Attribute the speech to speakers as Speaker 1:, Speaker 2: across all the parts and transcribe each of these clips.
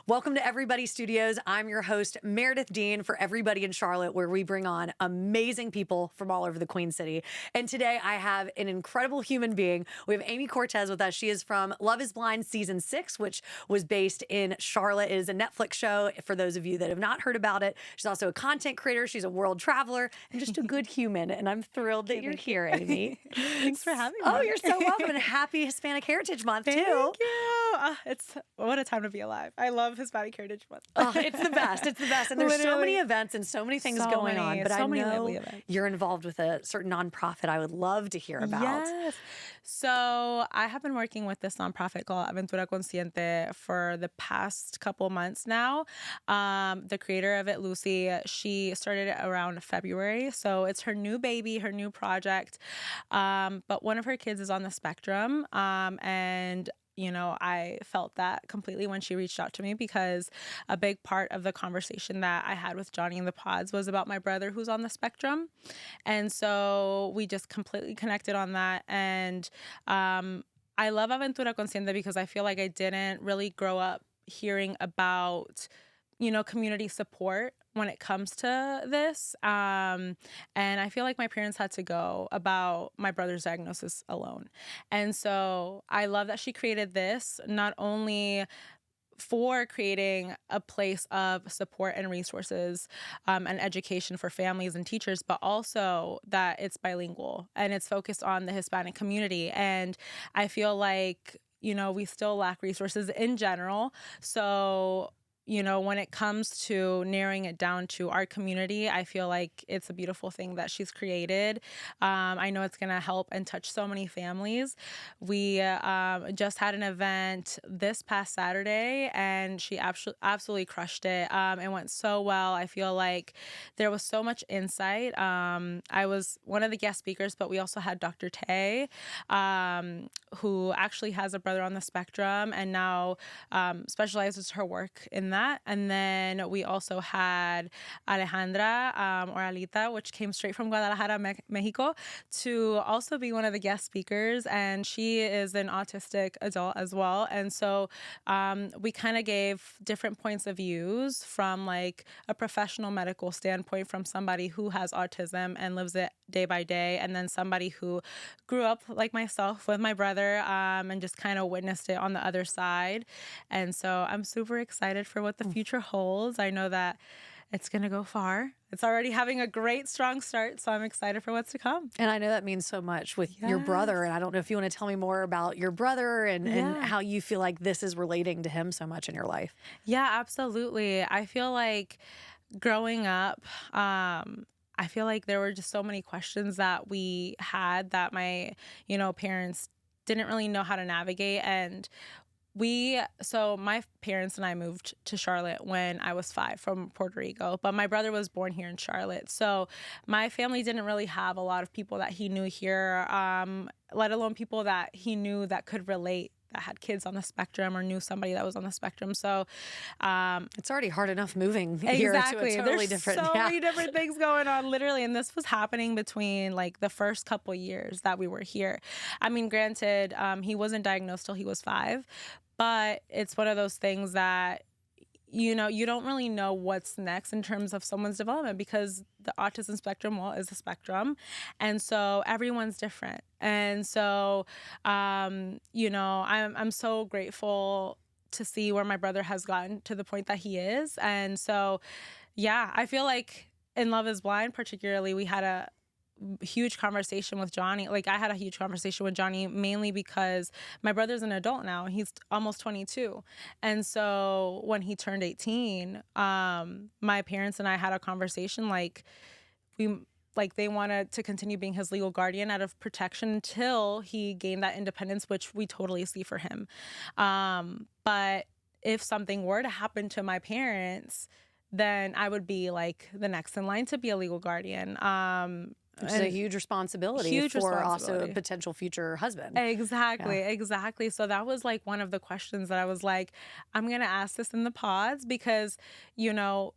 Speaker 1: Welcome to EVRYBDY Studios. I'm your host, Meredith Dean, for Everybody in Charlotte, where we bring on amazing people from all over the Queen City. And today I have an incredible human being. We have Amy Cortés with us. She is from Love is Blind Season 6, which was based in Charlotte. It is a Netflix show for those of you that have not heard about it. She's also a content creator. She's a world traveler and just a good human. And I'm thrilled that you're here, Amy.
Speaker 2: Thanks for having me.
Speaker 1: Oh, you're so welcome. And happy Hispanic Heritage Month, too.
Speaker 2: Thank you. It's what a time to be alive. I love Hispanic Heritage Month.
Speaker 1: Oh, it's the best. It's the best. And there's so many events and so many things going on. But I know you're involved with a certain nonprofit I would love to hear about.
Speaker 2: Yes. So I have been working with this nonprofit called Aventura Consciente for the past couple months now. The creator of it, Lucy, she started it around February. So it's her new baby, her new project. But one of her kids is on the spectrum. And you know, I felt that completely when she reached out to me because a big part of the conversation that I had with Johnny in the pods was about my brother who's on the spectrum. And so we just completely connected on that. And I love Aventura Consciente because I feel like I didn't really grow up hearing about, you know, community support when it comes to this. And I feel like my parents had to go about my brother's diagnosis alone. And so I love that she created this, not only for creating a place of support and resources and education for families and teachers, but also that it's bilingual and it's focused on the Hispanic community. And I feel like, you know, we still lack resources in general. So you know, when it comes to narrowing it down to our community, I feel like it's a beautiful thing that she's created. I know it's going to help and touch so many families. We just had an event this past Saturday, and she absolutely crushed it. It went so well. I feel like there was so much insight. I was one of the guest speakers, but we also had Dr. Tay, who actually has a brother on the spectrum and now specializes her work in that. And then we also had Alejandra or Alita, which came straight from Guadalajara, Mexico, to also be one of the guest speakers. And she is an autistic adult as well. And so we kind of gave different points of views from like a professional medical standpoint, from somebody who has autism and lives it day by day, and then somebody who grew up like myself with my brother and just kind of witnessed it on the other side. And so I'm super excited for what the future holds. I know that it's going to go far. It's already having a great, strong start, so I'm excited for what's to come.
Speaker 1: And I know that means so much with your brother, and I don't know if you want to tell me more about your brother and how you feel like this is relating to him so much in your life.
Speaker 2: Yeah, absolutely. I feel like growing up, I feel like there were just so many questions that we had that my, you know, parents didn't really know how to navigate. And so my parents and I moved to Charlotte when I was 5 from Puerto Rico, but my brother was born here in Charlotte. So my family didn't really have a lot of people that he knew here, let alone people that he knew that could relate, that had kids on the spectrum or knew somebody that was on the spectrum. So
Speaker 1: it's already hard enough moving here to a totally different.
Speaker 2: There's so many different things going on, literally. And this was happening between like the first couple years that we were here. I mean, granted, he wasn't diagnosed till he was 5, but it's one of those things that, you know, you don't really know what's next in terms of someone's development, because the autism spectrum, well, is a spectrum. And so everyone's different. And so, you know, I'm so grateful to see where my brother has gotten to the point that he is. And so, yeah, I feel like in Love is Blind, particularly, we had a huge conversation with Johnny. Like, I had a huge conversation with Johnny mainly because my brother's an adult now. He's almost 22. And so when he turned 18, my parents and I had a conversation they wanted to continue being his legal guardian out of protection until he gained that independence, which we totally see for him. But if something were to happen to my parents, then I would be like the next in line to be a legal guardian.
Speaker 1: Which is a huge responsibility for also a potential future husband.
Speaker 2: Exactly. So that was like one of the questions that I was like, I'm going to ask this in the pods because, you know,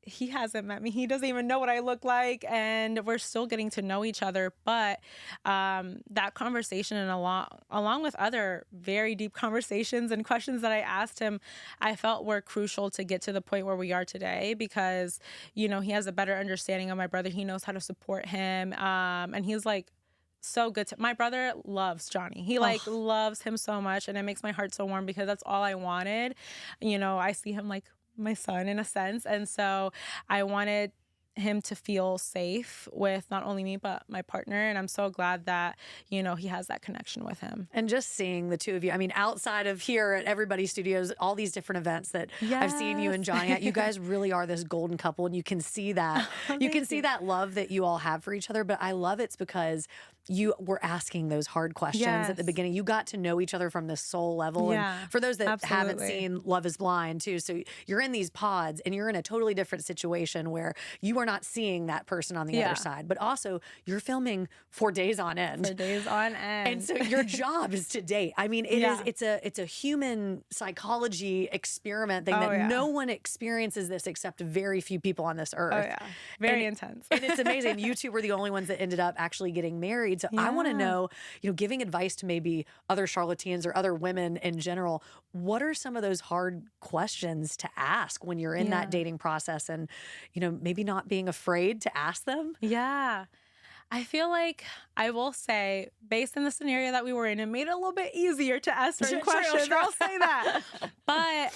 Speaker 2: he hasn't met me. He doesn't even know what I look like, and we're still getting to know each other. But that conversation, and along with other very deep conversations and questions that I asked him, I felt were crucial to get to the point where we are today, because, you know, he has a better understanding of my brother. He knows how to support him. And he's like, so good. My brother loves Johnny. He like loves him so much, and it makes my heart so warm, because that's all I wanted. You know, I see him like my son in a sense. And so I wanted him to feel safe with not only me, but my partner. And I'm so glad that, you know, he has that connection with him.
Speaker 1: And just seeing the two of you, I mean, outside of here at EVRYBDY Studios, all these different events that I've seen you and Johnny at, you guys really are this golden couple, and you can see that. You can see that love that you all have for each other. But I love it's because you were asking those hard questions at the beginning. You got to know each other from the soul level. And for those that haven't seen Love is Blind too, so you're in these pods and you're in a totally different situation where you are not seeing that person on the other side, but also you're filming for days on end.
Speaker 2: For days on end.
Speaker 1: And so your job is to date. I mean, it's a human psychology experiment thing that no one experiences this except very few people on this earth.
Speaker 2: Oh yeah. Very intense.
Speaker 1: And it's amazing. You two were the only ones that ended up actually getting married. So I want to know, you know, giving advice to maybe other charlatans or other women in general, what are some of those hard questions to ask when you're in that dating process, and, you know, maybe not being afraid to ask them?
Speaker 2: Yeah. I feel like, I will say, based on the scenario that we were in, it made it a little bit easier to ask certain questions. I'll say that. But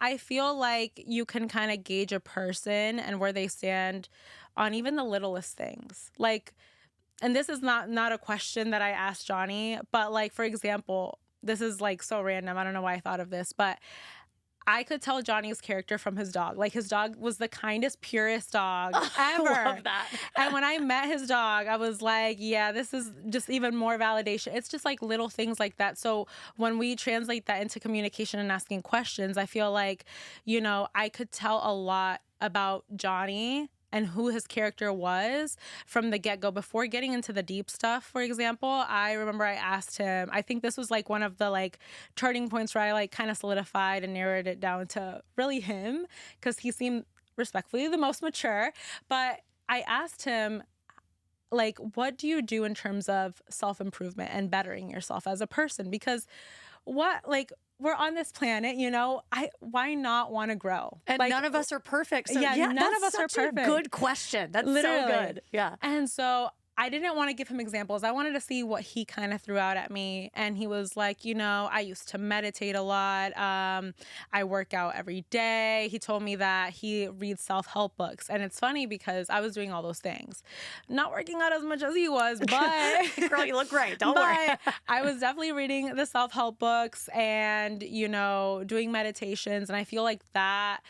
Speaker 2: I feel like you can kind of gauge a person and where they stand on even the littlest things. Like, and this is not a question that I asked Johnny, but like, for example, this is like so random. I don't know why I thought of this, but I could tell Johnny's character from his dog. Like, his dog was the kindest, purest dog ever.
Speaker 1: I love that.
Speaker 2: And when I met his dog, I was like, yeah, this is just even more validation. It's just like little things like that. So when we translate that into communication and asking questions, I feel like, you know, I could tell a lot about Johnny and who his character was from the get-go. Before getting into the deep stuff, for example, I remember I asked him, I think this was like one of the like turning points where I like kind of solidified and narrowed it down to really him, because he seemed respectfully the most mature. But I asked him, like, what do you do in terms of self-improvement and bettering yourself as a person? Because we're on this planet, you know, why not want to grow?
Speaker 1: And like, none of us are perfect. So none of us are perfect. Good question. That's
Speaker 2: literally
Speaker 1: so good. Yeah.
Speaker 2: And so I didn't want to give him examples. I wanted to see what he kind of threw out at me. And he was like, you know, I used to meditate a lot. I work out every day. He told me that he reads self-help books. And it's funny because I was doing all those things. Not working out as much as he was, but...
Speaker 1: Girl, you look great. Don't worry.
Speaker 2: I was definitely reading the self-help books and, you know, doing meditations. And I feel like that...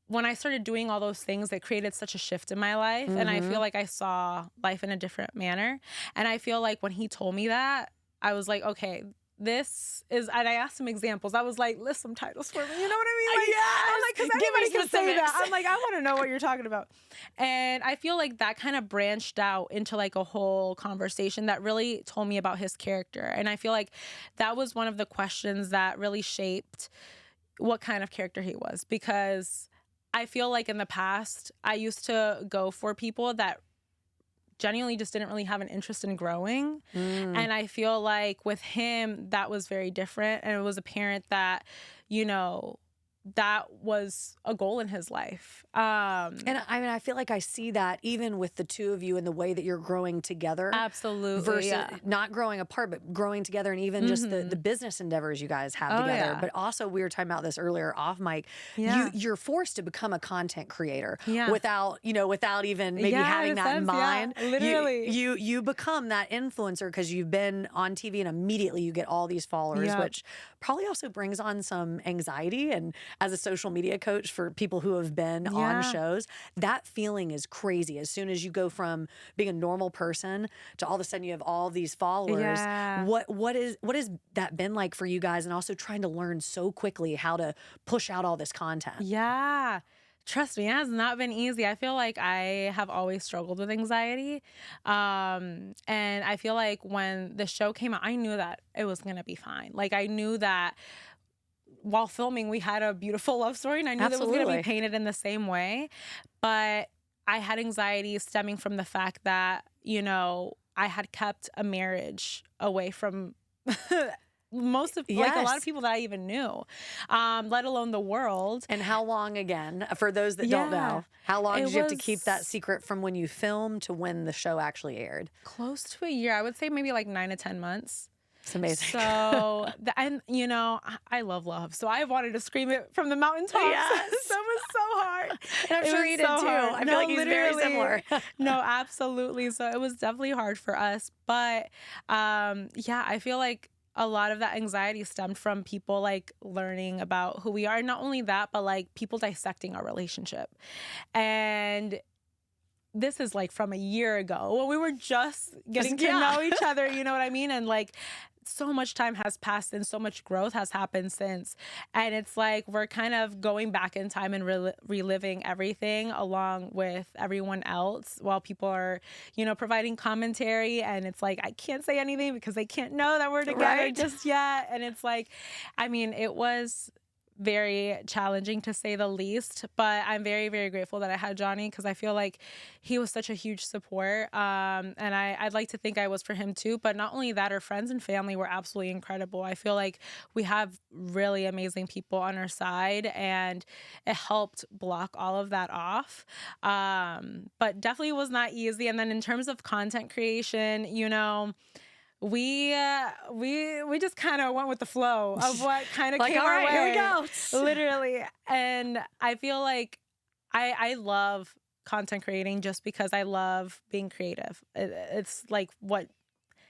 Speaker 2: when I started doing all those things, it created such a shift in my life. And I feel like I saw life in a different manner. And I feel like when he told me that, I was like, okay, this is, and I asked him examples. I was like, list some titles for me. You know what I mean? Like, I'm like, because anybody can say that. I'm like, I want to know what you're talking about. And I feel like that kind of branched out into like a whole conversation that really told me about his character. And I feel like that was one of the questions that really shaped what kind of character he was. Because I feel like in the past, I used to go for people that genuinely just didn't really have an interest in growing. And I feel like with him, that was very different. And it was apparent that, you know, that was a goal in his life.
Speaker 1: And I mean, I feel like I see that even with the two of you in the way that you're growing together.
Speaker 2: Absolutely.
Speaker 1: Versus not growing apart, but growing together, and even just the business endeavors you guys have together. But also, we were talking about this earlier off mic. You're forced to become a content creator without, you know, without even maybe having that in mind.
Speaker 2: Literally.
Speaker 1: You become that influencer because you've been on TV and immediately you get all these followers, which probably also brings on some anxiety. And as a social media coach for people who have been on shows, that feeling is crazy. As soon as you go from being a normal person to all of a sudden you have all these followers, what has that been like for you guys? And also trying to learn so quickly how to push out all this content.
Speaker 2: Yeah. Trust me, it has not been easy. I feel like I have always struggled with anxiety. And I feel like when the show came out, I knew that it was going to be fine. Like, I knew that while filming, we had a beautiful love story, and I knew that was going to be painted in the same way. But I had anxiety stemming from the fact that, you know, I had kept a marriage away from most of, like, a lot of people that I even knew, let alone the world.
Speaker 1: And how long, again, for those that don't know, how long did you have to keep that secret from when you filmed to when the show actually aired?
Speaker 2: Close to a year. I would say maybe like 9 to 10 months.
Speaker 1: It's amazing.
Speaker 2: So, and you know, I love. So I wanted to scream it from the mountaintops.
Speaker 1: Yes.
Speaker 2: So it was so hard.
Speaker 1: And I'm sure you did too. I feel like he's very similar.
Speaker 2: No, absolutely. So it was definitely hard for us. But yeah, I feel like a lot of that anxiety stemmed from people like learning about who we are. Not only that, but like people dissecting our relationship. And this is like from a year ago when we were just getting to know each other, you know what I mean? And like so much time has passed and so much growth has happened since. And it's like we're kind of going back in time and reliving everything along with everyone else while people are, you know, providing commentary. And it's like, I can't say anything because they can't know that we're together just yet. And it's like, I mean, it was very challenging to say the least, but I'm very, very grateful that I had Johnny because I feel like he was such a huge support. And I'd like to think I was for him too, but not only that, our friends and family were absolutely incredible. I feel like we have really amazing people on our side and it helped block all of that off. But definitely was not easy. And then in terms of content creation, you know, we just kind of went with the flow of what kind of
Speaker 1: like,
Speaker 2: came
Speaker 1: all right,
Speaker 2: our way.
Speaker 1: here we go.
Speaker 2: Literally. And I feel like I love content creating just because I love being creative. It's like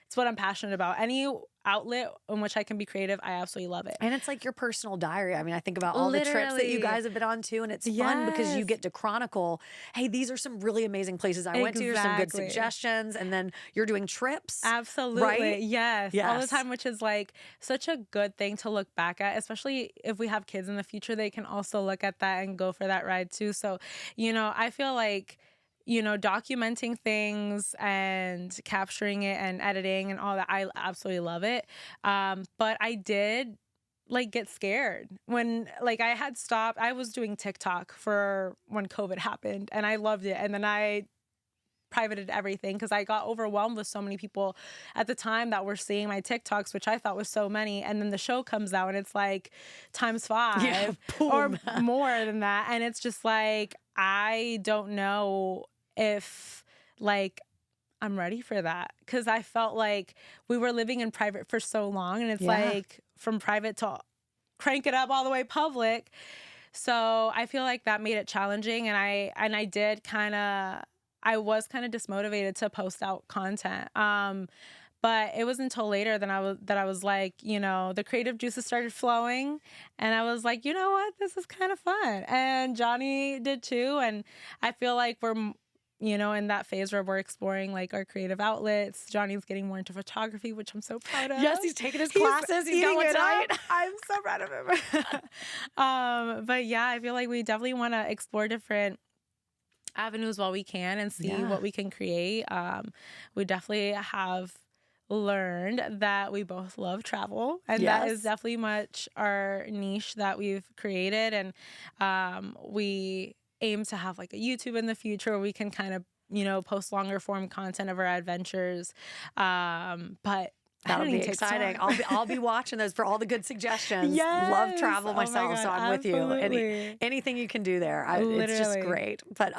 Speaker 2: it's what I'm passionate about. Any outlet in which I can be creative, I absolutely love it.
Speaker 1: And it's like your personal diary. I mean, I think about all the trips that you guys have been on too, and it's fun because you get to chronicle, hey, these are some really amazing places I went to. Here's some good suggestions. And then you're doing trips.
Speaker 2: Absolutely.
Speaker 1: Right?
Speaker 2: Yes. All the time, which is like such a good thing to look back at, especially if we have kids in the future, they can also look at that and go for that ride too. So, you know, I feel like, you know, documenting things and capturing it and editing and all that, I absolutely love it. But I did like get scared when like I had stopped. I was doing TikTok for when COVID happened and I loved it. And then I privated everything because I got overwhelmed with so many people at the time that were seeing my TikToks, which I thought was so many. And then the show comes out and it's like ×5 or more than that. And it's just like, I don't know if like I'm ready for that because I felt like we were living in private for so long and it's like from private to crank it up all the way public. So I feel like that made it challenging and I did kind of, I was kind of dismotivated to post out content. But it was until later that I was like, you know, the creative juices started flowing and I was like, you know what, this is kind of fun. And Johnny did too. And I feel like we're, you know, in that phase where we're exploring like our creative outlets. Johnny's getting more into photography, which I'm so proud of.
Speaker 1: Yes, he's taking his classes. He's got one tonight.
Speaker 2: I'm so proud of him. But yeah, I feel like we definitely want to explore different avenues while we can and see what we can create. We definitely have learned that we both love travel and that is definitely much our niche that we've created. And we aim to have like a YouTube in the future where we can kind of, you know, post longer form content of our adventures. But
Speaker 1: that'll be exciting. I'll be watching those for all the good suggestions. Love travel myself, so I'm with you. Anything you can do there, it's just great. But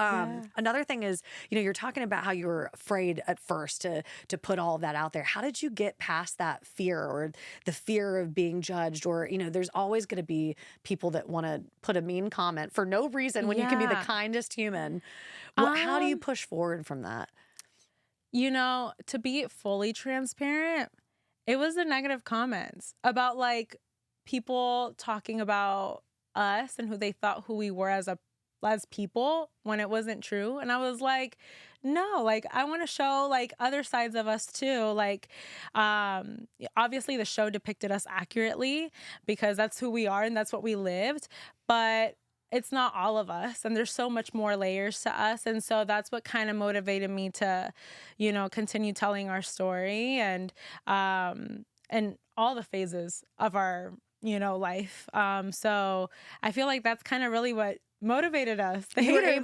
Speaker 1: another thing is, you know, you're talking about how you were afraid at first to put all of that out there. How did you get past that fear or the fear of being judged? Or, you know, there's always going to be people that want to put a mean comment for no reason when you can be the kindest human. How do you push forward from that?
Speaker 2: You know, to be fully transparent, it was the negative comments about like people talking about us and who they thought who we were as people when it wasn't true. And I was like, no, like I want to show like other sides of us too. Like, obviously the show depicted us accurately because that's who we are and that's what we lived. But it's not all of us and there's so much more layers to us. And so that's what kind of motivated me to, you know, continue telling our story and all the phases of our life. So I feel like that's kind of really what motivated us. The
Speaker 1: You were
Speaker 2: haters.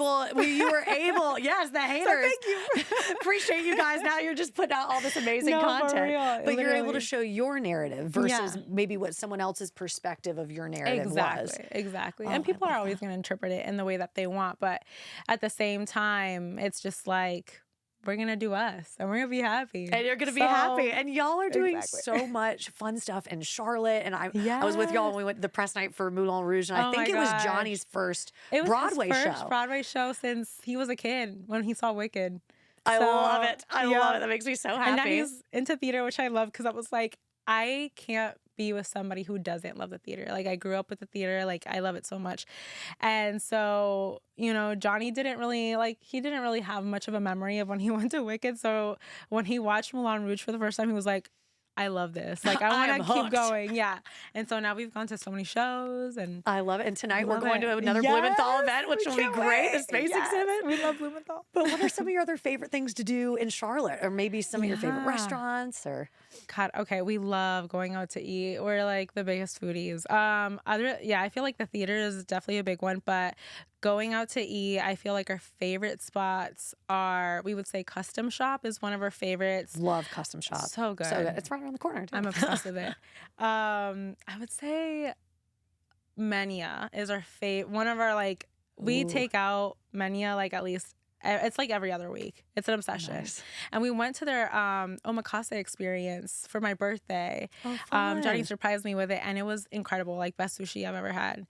Speaker 1: able, yes, the haters.
Speaker 2: So thank you.
Speaker 1: Appreciate you guys. Now you're just putting out all this amazing
Speaker 2: No, for
Speaker 1: content.
Speaker 2: real,
Speaker 1: But you're able to
Speaker 2: literally.
Speaker 1: show your narrative versus maybe what someone else's perspective of your narrative was.
Speaker 2: Exactly.
Speaker 1: Oh,
Speaker 2: And people
Speaker 1: I
Speaker 2: are
Speaker 1: love
Speaker 2: always going to interpret it in the way that they want. But at the same time, it's just like, we're going to do us and we're going to be happy.
Speaker 1: And you're going to be
Speaker 2: So-
Speaker 1: happy. And y'all are doing
Speaker 2: Exactly.
Speaker 1: so much fun stuff in Charlotte. And I was with y'all when we went to the press night for Moulin Rouge. And I
Speaker 2: Oh
Speaker 1: think
Speaker 2: my
Speaker 1: it was
Speaker 2: gosh.
Speaker 1: Johnny's first
Speaker 2: It was
Speaker 1: Broadway
Speaker 2: his first
Speaker 1: show.
Speaker 2: Broadway show since he was a kid when he saw Wicked.
Speaker 1: I
Speaker 2: So,
Speaker 1: love it. I
Speaker 2: yeah.
Speaker 1: love it. That makes me so happy.
Speaker 2: And now he's into theater, which I love because I was like, I can't be with somebody who doesn't love the theater. Like, I grew up with the theater. Like, I love it so much. And so, Johnny didn't really have much of a memory of when he went to Wicked. So when he watched Moulin Rouge for the first time, he was like, I love this. Like,
Speaker 1: I
Speaker 2: I
Speaker 1: am
Speaker 2: want to keep
Speaker 1: hooked.
Speaker 2: going. Yeah. And so now we've gone to so many shows and
Speaker 1: I love it. And tonight we're
Speaker 2: love
Speaker 1: going
Speaker 2: it.
Speaker 1: to another Blumenthal event, which
Speaker 2: we
Speaker 1: will be
Speaker 2: can't
Speaker 1: great. The
Speaker 2: wait.
Speaker 1: space
Speaker 2: Yes,
Speaker 1: exhibit.
Speaker 2: We love Blumenthal.
Speaker 1: But what are some of your other favorite things to do in Charlotte? Or maybe some of your favorite
Speaker 2: Yeah.
Speaker 1: restaurants or
Speaker 2: God, okay, we love going out to eat. We're like the biggest foodies. I feel like the theater is definitely a big one, but going out to eat, I feel like our favorite spots are, we would say Custom Shop is one of our favorites.
Speaker 1: love Custom Shop.
Speaker 2: So good.
Speaker 1: So good. It's right around the corner too.
Speaker 2: I'm obsessed with it. I would say Menia is our favorite. One of our we
Speaker 1: Ooh.
Speaker 2: take out Menia like at least. It's like every other week. It's an obsession.
Speaker 1: Nice.
Speaker 2: And we went to their omakase experience for my birthday.
Speaker 1: Oh, fun.
Speaker 2: Johnny surprised me with it, and it was incredible. Like, best sushi I've ever had.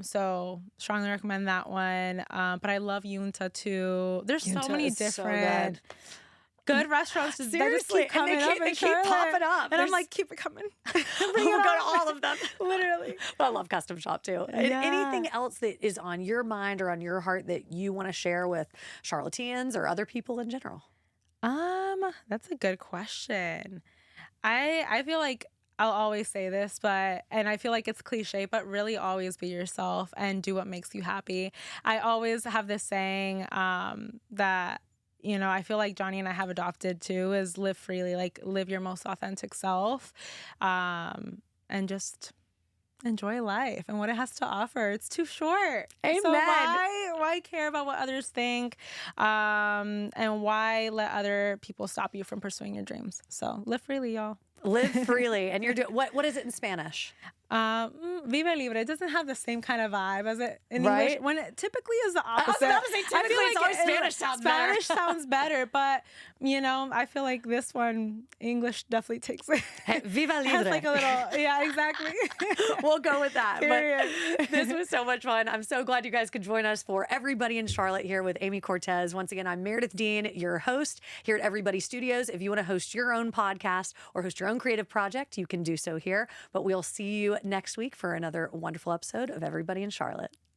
Speaker 2: So strongly recommend that one. But I love Yunta too. There's so
Speaker 1: Yunta
Speaker 2: many
Speaker 1: is so
Speaker 2: different good restaurants that just
Speaker 1: Seriously,
Speaker 2: keep coming
Speaker 1: and
Speaker 2: up.
Speaker 1: they
Speaker 2: in
Speaker 1: keep
Speaker 2: Charlotte.
Speaker 1: popping up.
Speaker 2: And
Speaker 1: There's-
Speaker 2: I'm like, keep it coming.
Speaker 1: We'll go to all of them.
Speaker 2: Literally.
Speaker 1: But I love Custom Shop too. And
Speaker 2: Yeah.
Speaker 1: anything else that is on your mind or on your heart that you want to share with Charlotteans or other people in general?
Speaker 2: That's a good question. I feel like I'll always say this, and I feel like it's cliche, but really always be yourself and do what makes you happy. I always have this saying that, I feel like Johnny and I have adopted too, is live freely, like live your most authentic self, and just enjoy life and what it has to offer. It's too short.
Speaker 1: Amen.
Speaker 2: So why care about what others think? And why let other people stop you from pursuing your dreams? So live freely, y'all.
Speaker 1: Live freely. And you're doing what is it in Spanish?
Speaker 2: Vive libre. It doesn't have the same kind of vibe as it in
Speaker 1: Right?
Speaker 2: English. When it typically is the opposite.
Speaker 1: was about to say, typically it's always Spanish sounds better.
Speaker 2: Spanish sounds better, but I feel like this one, English definitely takes it.
Speaker 1: Viva
Speaker 2: It
Speaker 1: libre.
Speaker 2: has like a little, yeah, exactly.
Speaker 1: We'll go with that.
Speaker 2: Period.
Speaker 1: But this was so much fun. I'm so glad you guys could join us for Everybody in Charlotte here with Amy Cortés. Once again, I'm Meredith Dean, your host here at EVRYBDY Studios. If you want to host your own podcast or host your own creative project, you can do so here. But we'll see you next week for another wonderful episode of Everybody in Charlotte.